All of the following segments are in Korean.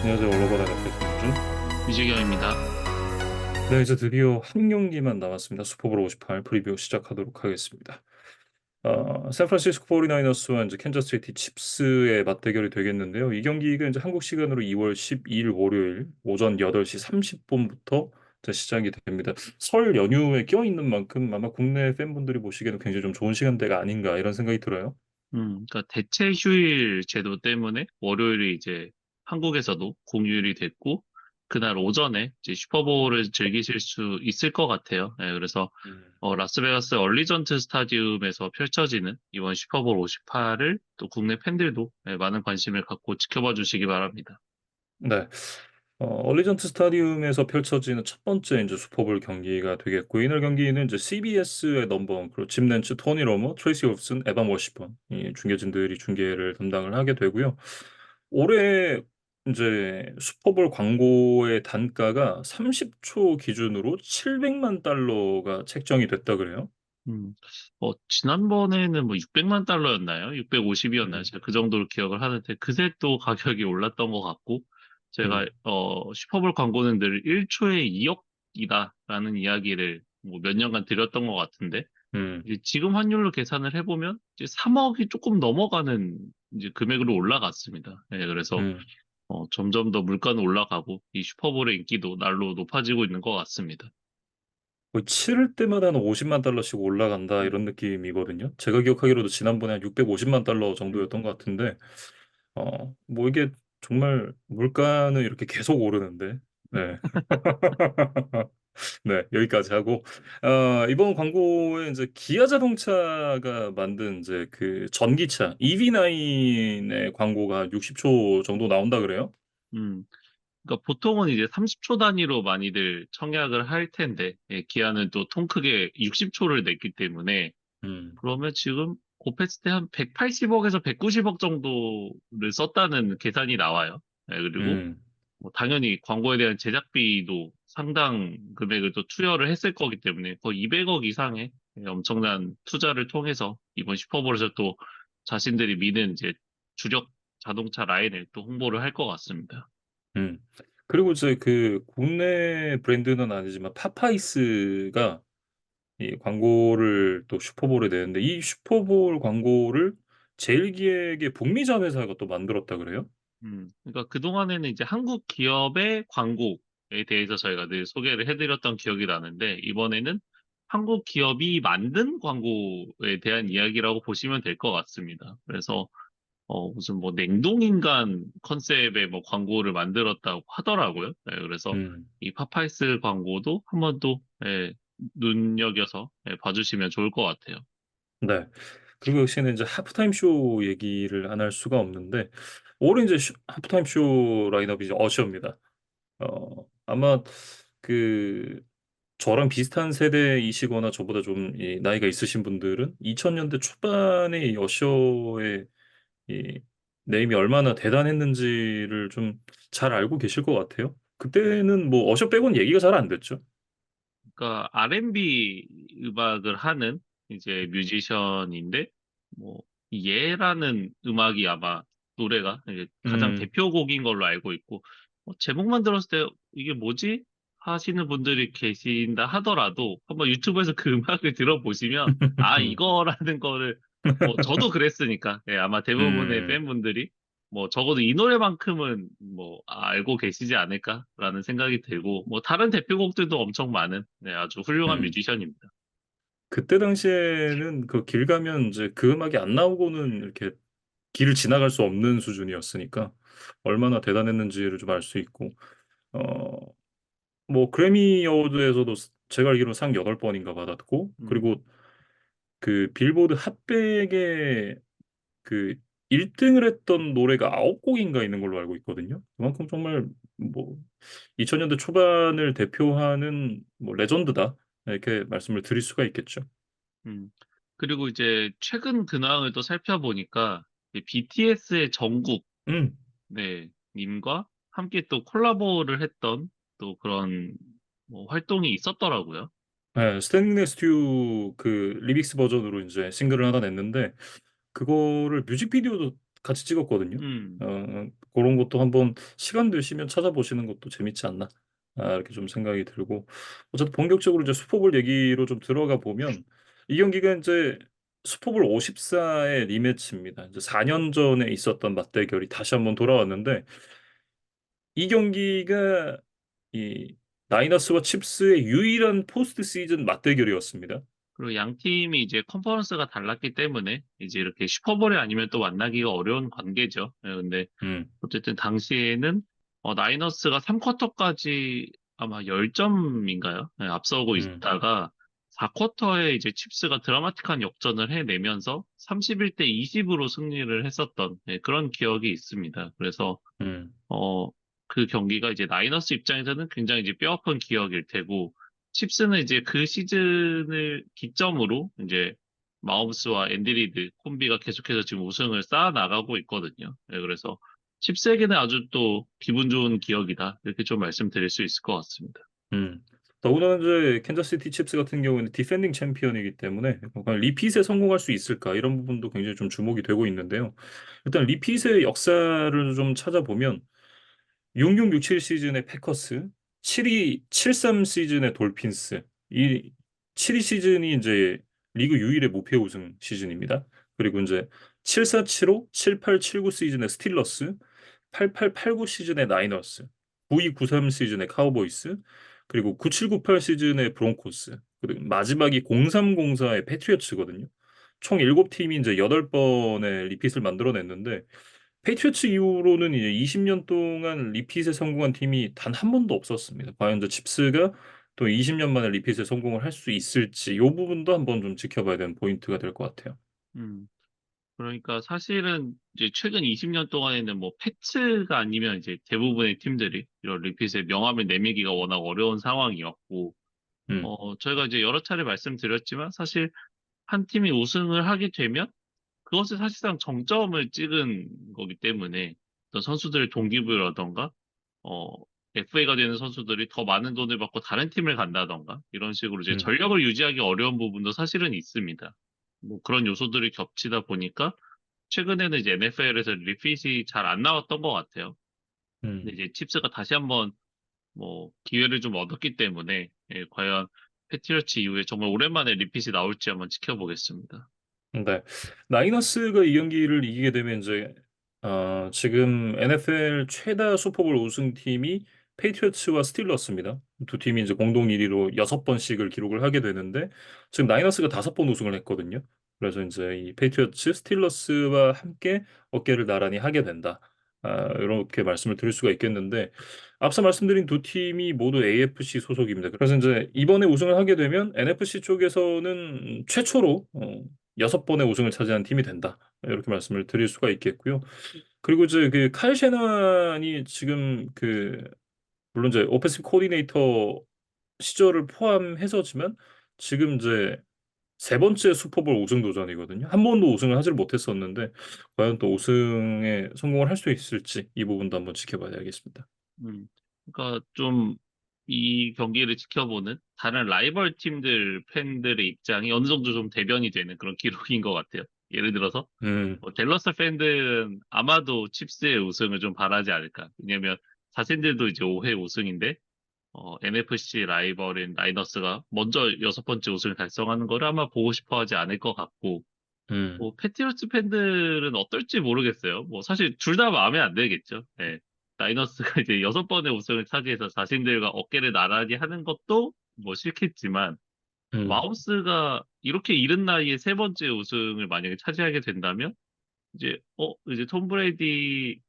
안녕하세요. 언론바다 대표 김준. 유지경입니다. 네, 이제 드디어 한 경기만 남았습니다. 슈퍼볼 58 프리뷰 시작하도록 하겠습니다. 샌프란시스코 49어rs와 이제 캔자스 시티 칩스의 맞대결이 되겠는데요. 이 경기가 이제 한국 시간으로 2월 12일 월요일 오전 8시 30분부터 시작이 됩니다. 설 연휴에 껴있는 만큼 아마 국내 팬분들이 보시기에는 굉장히 좀 좋은 시간대가 아닌가 이런 생각이 들어요. 그러니까 대체 휴일 제도 때문에 월요일이 이제 한국에서도 공휴일이 됐고, 그날 오전에 이제 슈퍼볼을 즐기실 수 있을 것 같아요. 네, 그래서 음. 라스베가스 얼리전트 스타디움에서 펼쳐지는 이번 슈퍼볼 58을 또 국내 팬들도 많은 관심을 갖고 지켜봐 주시기 바랍니다. 네. 얼리전트 스타디움에서 펼쳐지는 첫 번째 이제 슈퍼볼 경기가 되겠고 이날 경기는 이제 CBS의 넘버원 그리고 짐 렌츠, 토니 로모, 트레이시 올슨, 에반 워시번 이 중계진들이 중계를 담당을 하게 되고요. 올해 이제 슈퍼볼 광고의 단가가 30초 기준으로 700만 달러가 책정이 됐다 그래요. 음, 지난번에는 뭐 600만 달러였나요? 650이었나요? 음. 제가 그 정도로 기억을 하는데, 그새 또 가격이 올랐던 것 같고, 제가, 음. 슈퍼볼 광고는 늘 1초에 2억이다라는 이야기를 뭐 몇 년간 드렸던 것 같은데, 음. 이제 지금 환율로 계산을 해보면, 이제 3억이 조금 넘어가는 이제 금액으로 올라갔습니다. 예, 그래서, 음. 점점 더 물가는 올라가고, 이 슈퍼볼의 인기도 날로 높아지고 있는 것 같습니다. 거의 치를 때마다 한 50만 달러씩 올라간다 음, 이런 느낌이거든요. 제가 기억하기로도 지난번에 한 650만 달러 음. 정도였던 것 같은데 뭐 이게 정말 물가는 이렇게 계속 오르는데. 네. 네, 여기까지 하고 이번 광고에 이제 기아 자동차가 만든 이제 그 전기차 EV9의 광고가 60초 정도 나온다 그래요? 음. 그러니까 보통은 이제 30초 단위로 많이들 청약을 할 텐데, 기아는 또 통 크게 60초를 냈기 때문에, 음. 그러면 지금 곱했을 때 한 180억에서 190억 정도를 썼다는 계산이 나와요. 그리고 음. 뭐 당연히 광고에 대한 제작비도 상당 금액을 또 투여를 했을 거기 때문에 거의 200억 이상의 엄청난 투자를 통해서 이번 슈퍼볼에서 또 자신들이 미는 이제 주력 자동차 라인을 또 홍보를 할 것 같습니다. 음. 그리고 이제 그 국내 브랜드는 아니지만 파파이스가 이 광고를 또 슈퍼볼에 내는데 이 슈퍼볼 광고를 제일기획의 북미자 회사가 또 만들었다 그래요? 그러니까 그동안에는 이제 한국 기업의 광고에 대해서 저희가 늘 소개를 해드렸던 기억이 나는데, 이번에는 한국 기업이 만든 광고에 대한 이야기라고 보시면 될 것 같습니다. 그래서, 무슨 뭐 냉동인간 컨셉의 뭐 광고를 만들었다고 하더라고요. 그래서 음. 이 파파이스 광고도 한번 또, 눈여겨서 봐주시면 좋을 것 같아요. 네. 그리고 역시나 인제 하프타임 쇼 얘기를 안 할 수가 없는데 올해 인제 하프타임 쇼 라인업이 이제 어셔입니다. 아마 그 저랑 비슷한 세대이시거나 저보다 좀 이 나이가 있으신 분들은 2000 년대 초반에 이 어셔의 이 네임이 얼마나 대단했는지를 좀 잘 알고 계실 것 같아요. 그때는 뭐 어셔 빼고는 얘기가 잘 안 됐죠. 그러니까 R&B 음악을 하는 이제 뮤지션인데, 뭐 예라는 음악이 아마 노래가 이제 가장 음. 대표곡인 걸로 알고 있고, 제목만 들었을 때 이게 뭐지 하시는 분들이 계신다 하더라도 한번 유튜브에서 그 음악을 들어보시면, 아 이거라는 거를, 저도 그랬으니까, 아마 대부분의 음. 팬분들이 뭐 적어도 이 노래만큼은 뭐 알고 계시지 않을까라는 생각이 들고, 뭐 다른 대표곡들도 엄청 많은, 아주 훌륭한 음. 뮤지션입니다. 그때 당시에는 그 길 가면 인제 그 음악이 안 나오고는 이렇게 길을 지나갈 수 없는 수준이었으니까 얼마나 대단했는지를 좀 알 수 있고 어 뭐 그래미 어워드에서도 제가 알기로는 상 8 번인가 받았고 음, 그리고 그 빌보드 핫백에 그 1 등을 했던 노래가 9 곡인가 있는 걸로 알고 있거든요. 그만큼 정말 뭐 2000 년대 초반을 대표하는 뭐 레전드다. 이렇게 말씀을 드릴 수가 있겠죠. 음. 그리고 이제 최근 근황을 또 살펴보니까 BTS의 정국, 음. 님과 함께 또 콜라보를 했던 또 그런 뭐 활동이 있었더라고요. 예. 스탠딩 넥스트 투 유 그 리믹스 버전으로 인제 싱글을 하나 냈는데 그거를 뮤직비디오도 같이 찍었거든요. 음, 그런 것도 한번 시간 되시면 찾아보시는 것도 재밌지 않나. 이렇게 좀 생각이 들고. 어쨌든 본격적으로 이제 슈퍼볼 얘기로 좀 들어가 보면 이 경기가 이제 슈퍼볼 54의 리매치입니다. 이제 4년 전에 있었던 맞대결이 다시 한번 돌아왔는데 이 경기가 이 나이너스와 칩스의 유일한 포스트 시즌 맞대결이었습니다. 그리고 양 팀이 이제 컨퍼런스가 달랐기 때문에 이제 이렇게 슈퍼볼이 아니면 또 만나기가 어려운 관계죠. 예, 근데 음, 어쨌든 당시에는 나이너스가 3쿼터까지 아마 10점인가요? 앞서고 음, 있다가 4쿼터에 이제 칩스가 드라마틱한 역전을 해내면서 31대 20으로 승리를 했었던 그런 기억이 있습니다. 그래서 음, 어, 그 경기가 이제 나이너스 입장에서는 굉장히 이제 뼈아픈 기억일 테고, 칩스는 이제 그 시즌을 기점으로 이제 마홈스와 앤디 리드 콤비가 계속해서 지금 우승을 쌓아 나가고 있거든요. 네, 그래서 칩스에게는 아주 또 기분 좋은 기억이다. 이렇게 좀 말씀드릴 수 있을 것 같습니다. 음. 더구나 이제 캔자스시티 칩스 같은 경우에는 디펜딩 챔피언이기 때문에 과연 리핏에 성공할 수 있을까 이런 부분도 굉장히 좀 주목이 되고 있는데요. 일단 리핏의 역사를 좀 찾아보면 6667 시즌의 패커스, 7273 시즌의 돌핀스, 이 72 시즌이 이제 리그 유일의 무패 우승 시즌입니다. 그리고 이제 7475, 7879 시즌의 스틸러스, 8889 시즌의 나이너스, 9293 시즌의 카우보이스, 그리고 9798 시즌의 브론코스, 그리고 마지막이 0304의 패트리어츠거든요. 총 7팀이 이제 8번의 리핏을 만들어냈는데 페이트리어츠 이후로는 이제 20년 동안 리핏에 성공한 팀이 단 한 번도 없었습니다. 과연 저 칩스가 또 20년 만에 리핏에 성공을 할 수 있을지 이 부분도 한번 좀 지켜봐야 되는 포인트가 될 것 같아요. 음, 그러니까 사실은 이제 최근 20년 동안에는 뭐 패츠가 아니면 이제 대부분의 팀들이 이런 리핏의 명함을 내미기가 워낙 어려운 상황이었고, 음, 저희가 이제 여러 차례 말씀드렸지만 사실 한 팀이 우승을 하게 되면 그것이 사실상 정점을 찍은 거기 때문에 어떤 선수들의 동기부여라던가 어, FA가 되는 선수들이 더 많은 돈을 받고 다른 팀을 간다던가 이런 식으로 이제 음, 전력을 유지하기 어려운 부분도 사실은 있습니다. 뭐 그런 요소들이 겹치다 보니까 최근에는 이제 NFL에서 리핏이 잘 안 나왔던 것 같아요. 근데 음. 이제 칩스가 다시 한번 뭐 기회를 좀 얻었기 때문에 과연 패트리어츠 이후에 정말 오랜만에 리핏이 나올지 한번 지켜보겠습니다. 네. 나이너스가 이 경기를 이기게 되면 이제 지금 NFL 최다 슈퍼볼 우승팀이 페이트리어츠와 스틸러스입니다. 두 팀이 이제 공동 1위로 6번씩을 기록을 하게 되는데 지금 나이너스가 5번 우승을 했거든요. 그래서 이제 이 페이트리어츠, 스틸러스와 함께 어깨를 나란히 하게 된다. 이렇게 말씀을 드릴 수가 있겠는데 앞서 말씀드린 두 팀이 모두 AFC 소속입니다. 그래서 이제 이번에 우승을 하게 되면 NFC 쪽에서는 최초로 6번의 우승을 차지한 팀이 된다. 이렇게 말씀을 드릴 수가 있겠고요. 그리고 이제 그 칼 셰넌이 지금 그 물론 이제 오펜시브 코디네이터 시절을 포함해서지만 지금 이제 세 번째 슈퍼볼 우승 도전이거든요. 한 번도 우승을 하지를 못했었는데 과연 또 우승에 성공을 할 수 있을지 이 부분도 한번 지켜봐야겠습니다. 음, 그러니까 좀 이 경기를 지켜보는 다른 라이벌 팀들 팬들의 입장이 어느 정도 좀 대변이 되는 그런 기록인 것 같아요. 예를 들어서 음, 뭐 댈러스 팬들은 아마도 칩스의 우승을 좀 바라지 않을까. 왜냐면 자신들도 이제 5회 우승인데 NFC 라이벌인 라이너스가 먼저 6번째 우승을 달성하는 거를 아마 보고 싶어 하지 않을 것 같고 음, 뭐 패트리어츠 팬들은 어떨지 모르겠어요. 뭐 사실 둘 다 마음에 안 들겠죠. 네. 나이너스가 이제 6번의 우승을 차지해서 자신들과 어깨를 나란히 하는 것도 뭐 싫겠지만 음, 마우스가 이렇게 이른 나이에 세 번째 우승을 만약에 차지하게 된다면 이제 톰 브레이디의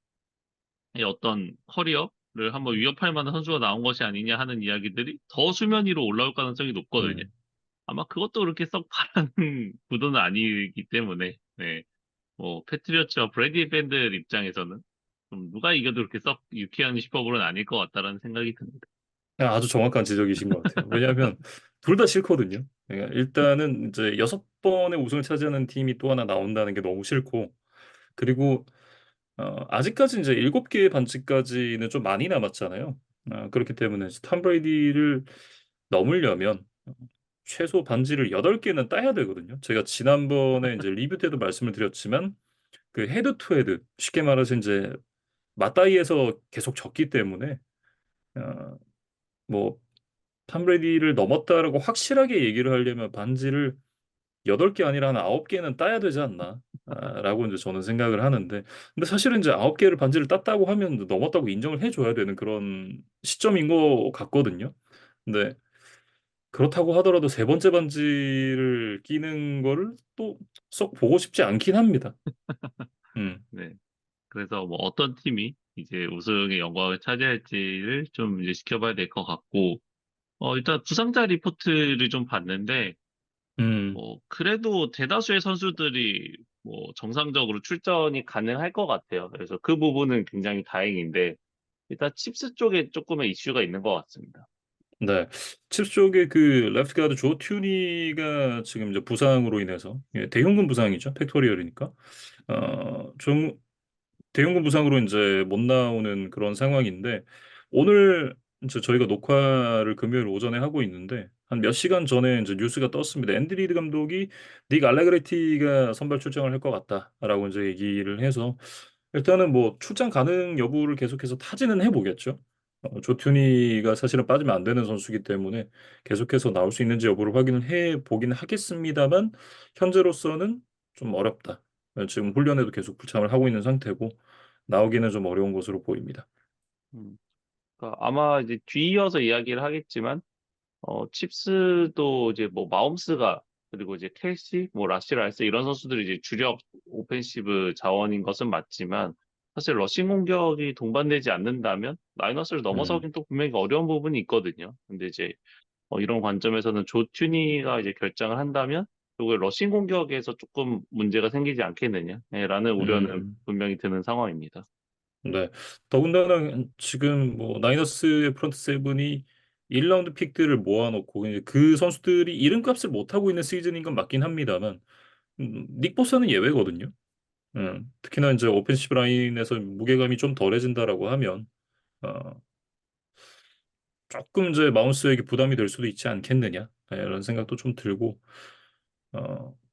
어떤 커리어를 한번 위협할 만한 선수가 나온 것이 아니냐 하는 이야기들이 더 수면 위로 올라올 가능성이 높거든요. 음. 아마 그것도 그렇게 썩 바라는 구도는 아니기 때문에 네. 뭐 패트리어츠와 브레디 밴드 입장에서는 좀 누가 이겨도 그렇게 썩 유쾌한 슈퍼볼은 아닐 것 같다라는 생각이 듭니다. 아주 정확한 지적이신 것 같아요. 왜냐하면 둘 다 싫거든요. 그러니까 일단은 이제 6번의 우승을 차지하는 팀이 또 하나 나온다는 게 너무 싫고 그리고 아직까지 이제 7개의 반칙까지는 좀 많이 남았잖아요. 그렇기 때문에 이제 톰 브레이디를 넘으려면 최소 반지를 8개는 따야 되거든요. 제가 지난번에 이제 리뷰 때도 말씀을 드렸지만 그 헤드 투 헤드 쉽게 말해서 이제 맞다이에서 계속 졌기 때문에 어, 뭐 탐브레디를 넘었다라고 확실하게 얘기를 하려면 반지를 8개 아니라 한 9개는 따야 되지 않나? 라고 이제 저는 생각을 하는데 근데 사실은 이제 9개를 반지를 땄다고 하면 넘었다고 인정을 해줘야 되는 그런 시점인 것 같거든요. 근데 그렇다고 하더라도 세 번째 반지를 끼는 거를 또 썩 보고 싶지 않긴 합니다. 음, 네. 그래서 뭐 어떤 팀이 이제 우승의 영광을 차지할지를 좀 이제 지켜봐야 될 것 같고, 일단 부상자 리포트를 좀 봤는데, 음, 그래도 대다수의 선수들이 뭐 정상적으로 출전이 가능할 것 같아요. 그래서 그 부분은 굉장히 다행인데, 일단 칩스 쪽에 조금의 이슈가 있는 것 같습니다. 네. 칩스 쪽에 그 레프트 가드 조 튜니가 지금 이제 부상으로 인해서 대형근 부상이죠. 팩토리얼이니까. 좀 대형근 부상으로 이제 못 나오는 그런 상황인데 오늘 이제 저희가 녹화를 금요일 오전에 하고 있는데 한 몇 시간 전에 이제 뉴스가 떴습니다. 앤디 리드 감독이 닉 알레그레티가 선발 출장을 할 것 같다라고 이제 얘기를 해서 일단은 뭐 출장 가능 여부를 계속해서 타진은 해보겠죠. 조투니가 사실은 빠지면 안 되는 선수이기 때문에 계속해서 나올 수 있는지 여부를 확인을 해 보긴 하겠습니다만 현재로서는 좀 어렵다. 지금 훈련에도 계속 불참을 하고 있는 상태고 나오기는 좀 어려운 것으로 보입니다. 음, 그러니까 아마 이제 뒤이어서 이야기를 하겠지만, 칩스도 이제 뭐 마홈스가 그리고 이제 켈시, 뭐 라시 라이스 이런 선수들이 이제 주력 오펜시브 자원인 것은 맞지만 사실 러싱 공격이 동반되지 않는다면 라이너스를 음, 넘어서긴 또 분명히 어려운 부분이 있거든요. 근데 이제 이런 관점에서는 조 튜니가 이제 결정을 한다면 결국에 러싱 공격에서 조금 문제가 생기지 않겠느냐라는 우려는 음, 분명히 드는 상황입니다. 네. 더군다나 지금 뭐 나이너스의 프런트 세븐이 1라운드 픽들을 모아놓고 이제 그 선수들이 이름값을 못 하고 있는 시즌인 건 맞긴 합니다만 닉 보사는 예외거든요. 특히나 이제 오펜시브 라인에서 무게감이 좀 덜해진다라고 하면 어, 조금 이제 마운스에게 부담이 될 수도 있지 않겠느냐 이런 생각도 좀 들고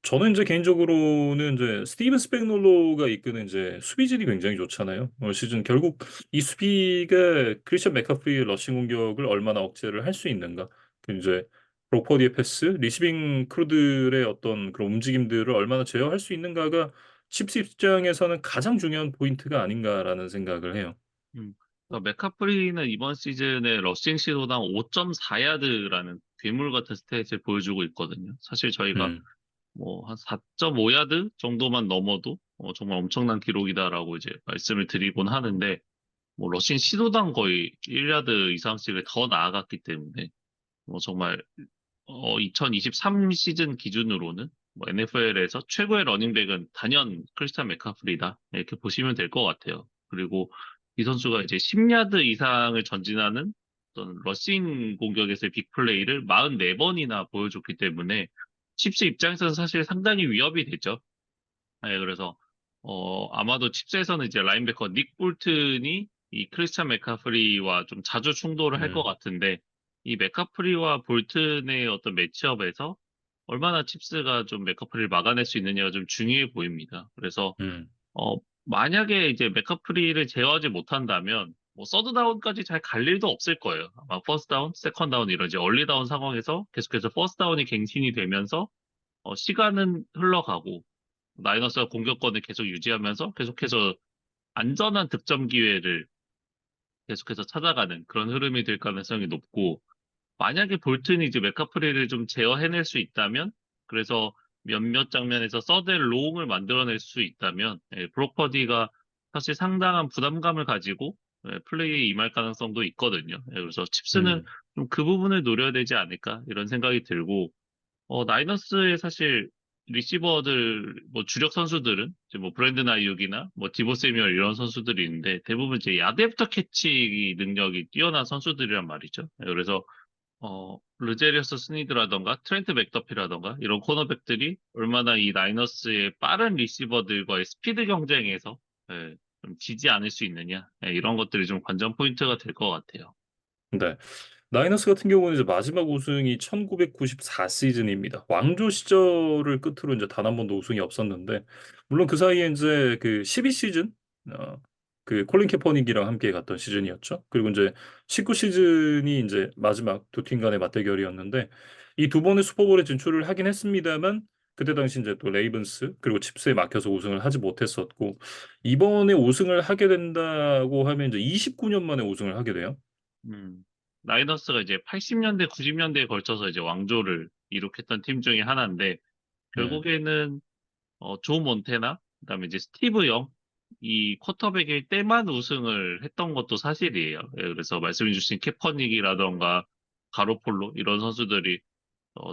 저는 이제 개인적으로는 이제 스티븐 스백놀로가 이끄는 이제 수비진이 굉장히 좋잖아요. 올 시즌 결국 이 수비가 크리스천 맥카프리의 러싱 공격을 얼마나 억제를 할 수 있는가. 그 이제 브로퍼디의 패스, 리시빙 크루들의 어떤 그런 움직임들을 얼마나 제어할 수 있는가가 칩스 입장에서는 가장 중요한 포인트가 아닌가라는 생각을 해요. 음. 그러니까 맥카프리는 이번 시즌에 러싱 시도당 5.4야드라는 괴물 같은 스탯을 보여주고 있거든요. 사실 저희가 음, 뭐 한 4.5야드 정도만 넘어도 정말 엄청난 기록이다라고 이제 말씀을 드리곤 하는데 뭐 러싱 시도당 거의 1야드 이상씩을 더 나아갔기 때문에 뭐 정말 2023 시즌 기준으로는 뭐 NFL에서 최고의 러닝백은 단연 크리스찬 맥카프리다 이렇게 보시면 될 것 같아요. 그리고 이 선수가 이제 10야드 이상을 전진하는 어떤 러싱 공격에서의 빅플레이를 44번이나 보여줬기 때문에 칩스 입장에서는 사실 상당히 위협이 되죠. 네, 그래서 아마도 칩스에서는 이제 라인베커 닉 볼튼이 이 크리스찬 맥카프리와 좀 자주 충돌을 할 것 음, 같은데 이 맥카프리와 볼튼의 어떤 매치업에서 얼마나 칩스가 좀 맥카프리를 막아낼 수 있느냐가 좀 중요해 보입니다. 그래서 음, 만약에 이제 맥카프리를 제어하지 못한다면 뭐 서드 다운까지 잘 갈 일도 없을 거예요. 아마 퍼스트 다운, 세컨 다운 이런 이제 얼리 다운 상황에서 계속해서 퍼스트 다운이 갱신이 되면서 시간은 흘러가고 나이너스가 공격권을 계속 유지하면서 계속해서 안전한 득점 기회를 계속해서 찾아가는 그런 흐름이 될 가능성이 높고, 만약에 볼튼이 이제 맥카프리를 좀 제어해낼 수 있다면, 그래서 몇몇 장면에서 서드 롱을 만들어낼 수 있다면, 브로커디가 사실 상당한 부담감을 가지고 플레이에 임할 가능성도 있거든요. 그래서 칩스는 음, 좀 그 부분을 노려야 되지 않을까 이런 생각이 들고, 나이너스의 사실 리시버들 뭐 주력 선수들은 이제 뭐 브랜든 아이육이나 뭐 디보 세뮤얼 이런 선수들이 있는데 대부분 이제 야드 애프터 캐치 능력이 뛰어난 선수들이란 말이죠. 그래서 르제리어스 스니드라던가 트렌트 맥더피라던가 이런 코너백들이 얼마나 이 나이너스의 빠른 리시버들과의 스피드 경쟁에서 좀 지지 않을 수 있느냐 이런 것들이 좀 관전 포인트가 될 것 같아요. 네. 나이너스 같은 경우는 이제 마지막 우승이 1994 시즌입니다. 왕조 시절을 끝으로 이제 단 한 번도 우승이 없었는데, 물론 그 사이에 이제 그 12 시즌, 그 콜린 캐퍼닉이랑 함께 갔던 시즌이었죠. 그리고 이제 19 시즌이 이제 마지막 두 팀 간의 맞대결이었는데, 이 두 번의 슈퍼볼에 진출을 하긴 했습니다만, 그때 당시 이제 또 레이븐스 그리고 칩스에 막혀서 우승을 하지 못했었고, 이번에 우승을 하게 된다고 하면 이제 29년 만에 우승을 하게 돼요. 음, 라이너스가 이제 80년대, 90년대에 걸쳐서 이제 왕조를 이룩했던 팀 중에 하나인데, 음, 결국에는, 조 몬테나, 그다음에 이제 스티브 영, 이 쿼터백일 때만 우승을 했던 것도 사실이에요. 예, 그래서 말씀해주신 캐퍼닉이라던가 가로폴로 이런 선수들이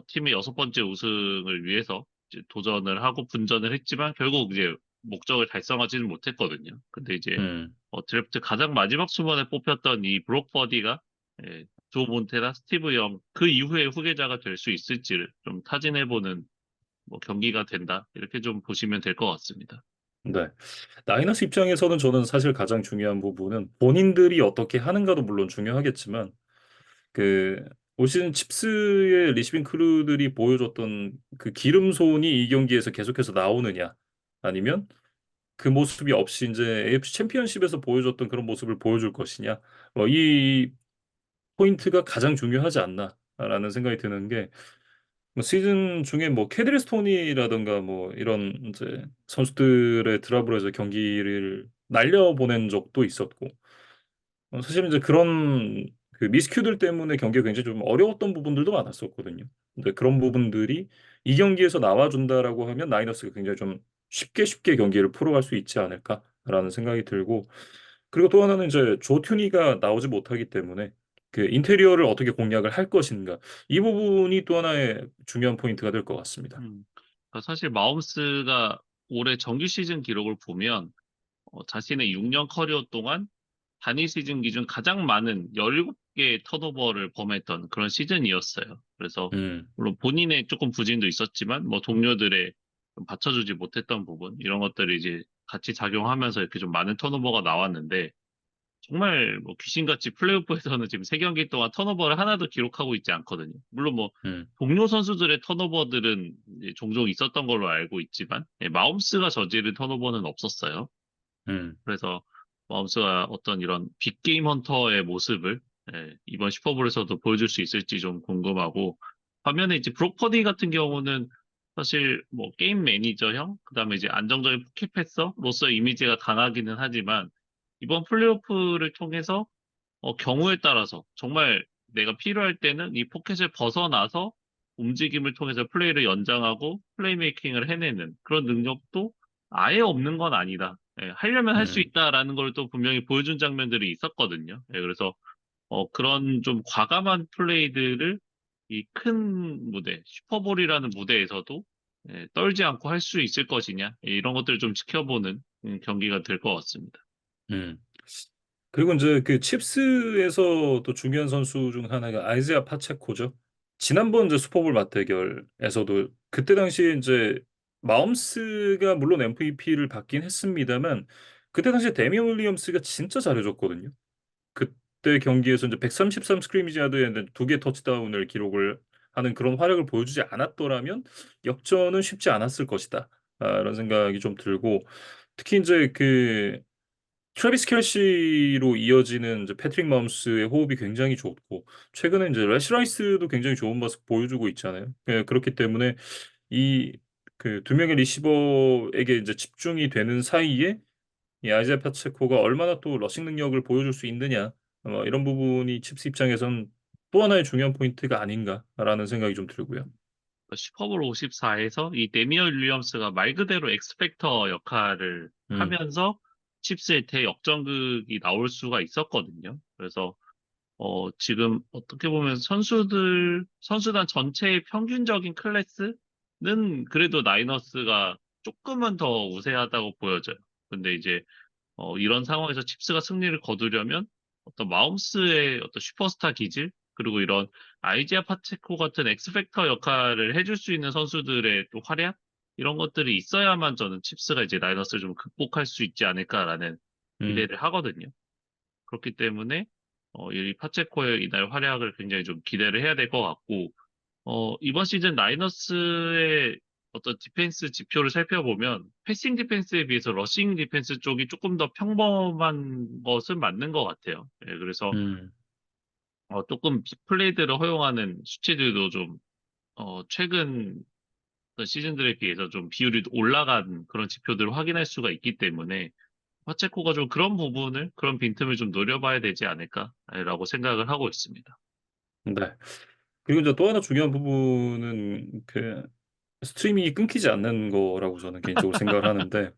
팀의 여섯 번째 우승을 위해서 이제 도전을 하고 분전을 했지만 결국 이제 목적을 달성하지는 못했거든요. 근데 이제 음. 드래프트 가장 마지막 순번에 뽑혔던 이 브록 버디가 예, 조 몬테나, 스티브 영 그 이후에 후계자가 될 수 있을지를 좀 타진해보는 뭐 경기가 된다 이렇게 좀 보시면 될 것 같습니다. 네. 나이너스 입장에서는 저는 사실 가장 중요한 부분은 본인들이 어떻게 하는가도 물론 중요하겠지만 그 올 시즌 칩스의 리시빙 크루들이 보여줬던 그 기름손이 이 경기에서 계속해서 나오느냐 아니면 그 모습이 없이 이제 AFC 챔피언십에서 보여줬던 그런 모습을 보여줄 것이냐 이 포인트가 가장 중요하지 않나라는 생각이 드는 게 뭐 시즌 중에 뭐 캐드리 스톤이라든가 뭐 이런 이제 선수들의 드랍으로 해서 경기를 날려보낸 적도 있었고 사실 이제 그런 그 미스큐들 때문에 경기가 굉장히 좀 어려웠던 부분들도 많았었거든요. 근데 그런 부분들이 이 경기에서 나와준다라고 하면 나이너스가 굉장히 좀 쉽게 쉽게 경기를 풀어갈 수 있지 않을까라는 생각이 들고 그리고 또 하나는 이제 조 튜니가 나오지 못하기 때문에 그 인테리어를 어떻게 공략을 할 것인가 이 부분이 또 하나의 중요한 포인트가 될 것 같습니다. 그러니까 사실 마홈스가 올해 정규 시즌 기록을 보면 자신의 6년 커리어 동안 단일 시즌 기준 가장 많은 17개의 턴오버를 범했던 그런 시즌이었어요. 그래서 음, 물론 본인의 조금 부진도 있었지만 뭐 동료들의 좀 받쳐주지 못했던 부분 이런 것들이 이제 같이 작용하면서 이렇게 좀 많은 턴오버가 나왔는데 정말 뭐 귀신같이 플레이오프에서는 지금 3경기 동안 턴오버를 하나도 기록하고 있지 않거든요. 물론 뭐 음, 동료 선수들의 턴오버들은 이제 종종 있었던 걸로 알고 있지만 마홈스가 저지른 턴오버는 없었어요. 음, 그래서 마홈스가 어떤 이런 빅게임 헌터의 모습을 이번 슈퍼볼에서도 보여줄 수 있을지 좀 궁금하고 반면에 이제 브록 퍼디 같은 경우는 사실 뭐 게임 매니저형 그다음에 이제 안정적인 포켓 패서로서의 이미지가 강하기는 하지만 이번 플레이오프를 통해서 경우에 따라서 정말 내가 필요할 때는 이 포켓을 벗어나서 움직임을 통해서 플레이를 연장하고 플레이메이킹을 해내는 그런 능력도 아예 없는 건 아니다. 하려면 할 수 음, 있다라는 걸 또 분명히 보여준 장면들이 있었거든요. 그래서 그런 좀 과감한 플레이들을 이 큰 무대, 슈퍼볼이라는 무대에서도 떨지 않고 할 수 있을 것이냐, 이런 것들을 좀 지켜보는 경기가 될 것 같습니다. 음. 그리고 이제 그 칩스에서 또 중요한 선수 중 하나가 아이즈야 파체코죠. 지난번 이제 슈퍼볼 맞대결에서도 그때 당시에 이제 마홈스가 물론 MVP를 받긴 했습니다만 그때 당시에 데미안 윌리엄스가 진짜 잘해줬거든요. 그때 경기에서 이제 133 스크리미지 야드에 두 개 터치다운을 기록을 하는 그런 활약을 보여주지 않았더라면 역전은 쉽지 않았을 것이다. 이런 생각이 좀 들고 특히 이제 그 트래비스 켈시로 이어지는 이제 패트릭 마홈스의 호흡이 굉장히 좋고 최근에 이제 래시 라이스도 굉장히 좋은 모습 보여주고 있잖아요. 그렇기 때문에 이 그 두 명의 리시버에게 이제 집중이 되는 사이에 이 아이자이아 파체코가 얼마나 또 러싱 능력을 보여줄 수 있느냐 이런 부분이 칩스 입장에선 또 하나의 중요한 포인트가 아닌가라는 생각이 좀 들고요. 슈퍼볼 54에서 이 데미얼 윌리엄스가 말 그대로 엑스팩터 역할을 음, 하면서 칩스의 대역전극이 나올 수가 있었거든요. 그래서 지금 어떻게 보면 선수단 전체의 평균적인 클래스는 그래도 나이너스가 조금은 더 우세하다고 보여져요. 근데 이제 이런 상황에서 칩스가 승리를 거두려면 어떤 마홈스의 어떤 슈퍼스타 기질, 그리고 이런 아이지아 파체코 같은 엑스팩터 역할을 해줄 수 있는 선수들의 또 활약, 이런 것들이 있어야만 저는 칩스가 이제 라이너스를 좀 극복할 수 있지 않을까라는 음, 기대를 하거든요. 그렇기 때문에 이 파체코의 이날 활약을 굉장히 좀 기대를 해야 될 것 같고, 이번 시즌 라이너스의 어떤 디펜스 지표를 살펴보면 패싱 디펜스에 비해서 러싱 디펜스 쪽이 조금 더 평범한 것은 맞는 것 같아요. 예, 그래서 음. 조금 빅플레이들을 허용하는 수치들도 좀 최근 어떤 시즌들에 비해서 좀 비율이 올라간 그런 지표들을 확인할 수가 있기 때문에 파체코가 좀 그런 부분을 그런 빈틈을 좀 노려봐야 되지 않을까라고 생각을 하고 있습니다. 네. 그리고 이제 또 하나 중요한 부분은 그 스트리밍이 끊기지 않는 거라고 저는 개인적으로 생각을 하는데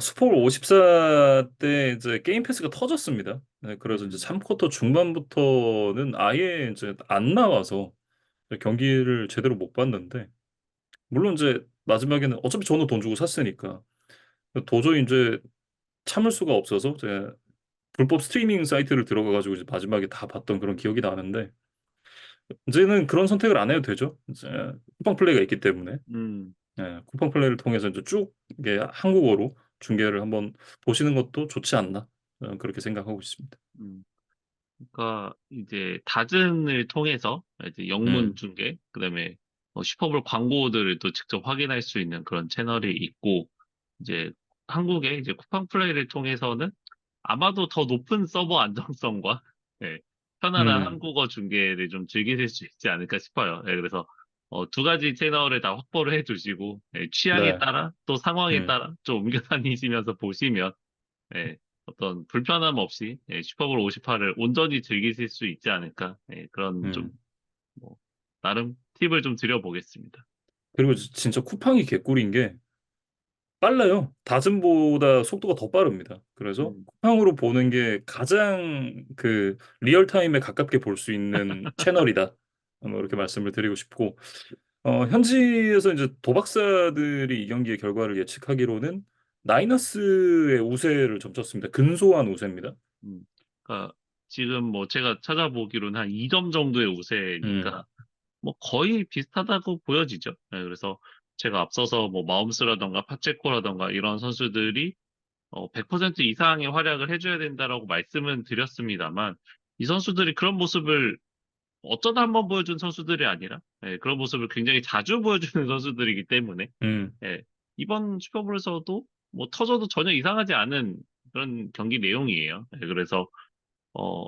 슈퍼볼 54 때 이제 게임 패스가 터졌습니다. 네, 그래서 이제 음, 3 쿼터 중반부터는 아예 인제 안 나와서 경기를 제대로 못 봤는데, 물론 인제 마지막에는 어차피 저는 돈 주고 샀으니까 도저히 인제 참을 수가 없어서 제가 불법 스트리밍 사이트를 들어가 가지고 이제 마지막에 다 봤던 그런 기억이 나는데, 이제는 그런 선택을 안 해도 되죠. 이제 쿠팡 플레이가 있기 때문에. 음, 예. 쿠팡 플레이를 통해서 이제 쭉 이게 한국어로 중계를 한번 보시는 것도 좋지 않나, 저는 그렇게 생각하고 있습니다. 음. 그러니까 이제 다즌을 통해서 이제 영문 음. 중계, 그다음에 슈퍼볼 광고들을 또 직접 확인할 수 있는 그런 채널이 있고, 이제 한국의 이제 쿠팡 플레이를 통해서는 아마도 더 높은 서버 안정성과 예, 편안한 음. 한국어 중계를 좀 즐기실 수 있지 않을까 싶어요. 예, 그래서 두 가지 채널을 다 확보를 해 두시고 취향에 네. 따라 또 상황에 음. 따라 좀 옮겨 다니시면서 보시면 예, 어떤 불편함 없이 슈퍼볼 58을 온전히 즐기실 수 있지 않을까 그런 좀 음. 뭐, 나름 팁을 좀 드려보겠습니다. 그리고 진짜 쿠팡이 개꿀인 게 빨라요. 다즘보다 속도가 더 빠릅니다. 그래서 음, 쿠팡으로 보는 게 가장 그 리얼 타임에 가깝게 볼 수 있는 채널이다. 뭐 이렇게 말씀을 드리고 싶고, 현지에서 이제 도박사들이 이 경기의 결과를 예측하기로는 나이너스의 우세를 점쳤습니다. 근소한 우세입니다. 음. 그러니까 지금 뭐 제가 찾아보기로는 한 2점 정도의 음. 우세니까 뭐 거의 비슷하다고 보여지죠. 그래서 제가 앞서서 뭐 마움스라던가 파체코라던가 이런 선수들이 100% 이상의 활약을 해줘야 된다라고 말씀은 드렸습니다만 이 선수들이 그런 모습을 어쩌다 한번 보여준 선수들이 아니라 그런 모습을 굉장히 자주 보여주는 선수들이기 때문에 음. 예, 이번 슈퍼볼에서도 뭐 터져도 전혀 이상하지 않은 그런 경기 내용이에요. 그래서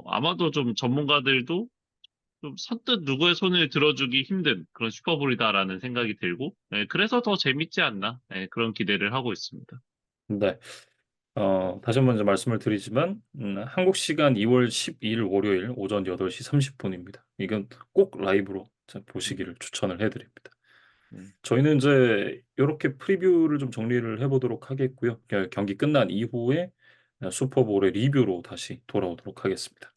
아마도 좀 전문가들도 좀 선뜻 누구의 손을 들어주기 힘든 그런 슈퍼볼이다라는 생각이 들고 그래서 더 재밌지 않나 그런 기대를 하고 있습니다. 네. 다시 한번 이제 말씀을 드리지만 한국 시간 2월 12일 월요일 오전 8시 30 분입니다. 이건 꼭 라이브로 음, 보시기를 추천을 해 드립니다. 네. 저희는 이제 요렇게 프리뷰를 좀 정리를 해 보도록 하겠고요. 경기 끝난 이후에 슈퍼볼의 리뷰로 다시 돌아오도록 하겠습니다.